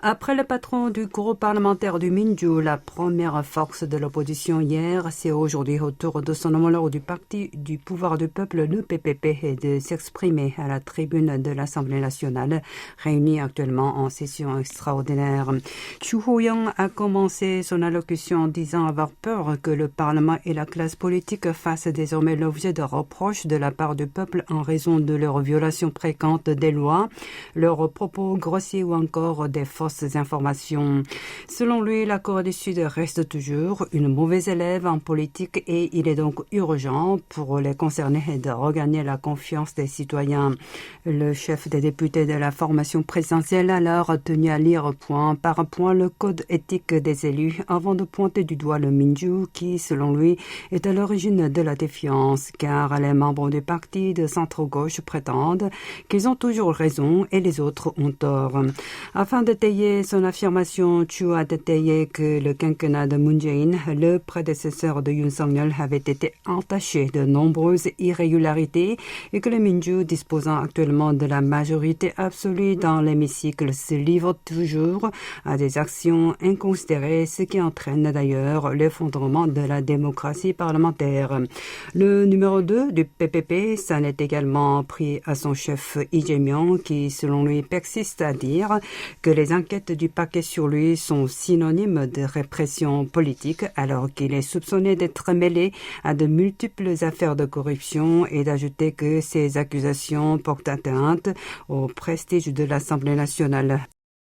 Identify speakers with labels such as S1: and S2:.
S1: Après le patron du groupe parlementaire du Minju, la première force de l'opposition hier, c'est aujourd'hui au tour de son homologue du parti du pouvoir du peuple, le PPP, de s'exprimer à la tribune de l'Assemblée nationale, réunie actuellement en session extraordinaire. Chu Ho-young a commencé son allocution en disant avoir peur que le Parlement et la classe politique fassent désormais l'objet de reproches de la part du peuple en raison de leur violation fréquente des lois, leurs propos grossiers ou encore des fausses informations. Selon lui, la Corée du Sud reste toujours une mauvaise élève en politique et il est donc urgent pour les concernés de regagner la confiance des citoyens. Le chef des députés de la formation présidentielle a alors tenu à lire point par point le code éthique des élus avant de pointer du doigt le Minju qui, selon lui, est à l'origine de la défiance car les membres du parti de centre-gauche prétendent qu'ils ont toujours raison et les autres ont tort. Afin de tailler son affirmation, Chu a détaillé que le quinquennat de Moon Jae-in, le prédécesseur de Yoon Suk-yeol, avait été entaché de nombreuses irrégularités et que le Minju, disposant actuellement de la majorité absolue dans l'hémicycle, se livre toujours à des actions inconsidérées, ce qui entraîne d'ailleurs l'effondrement de la démocratie parlementaire. Le numéro 2 du PPP s'en est également pris à son chef Lee Jae-myung qui, selon lui, persiste à dire que les enquêtes du parquet sur lui sont synonymes de répression politique alors qu'il est soupçonné d'être mêlé à de multiples affaires de corruption et d'ajouter que ces accusations portent atteinte au prestige de l'Assemblée nationale.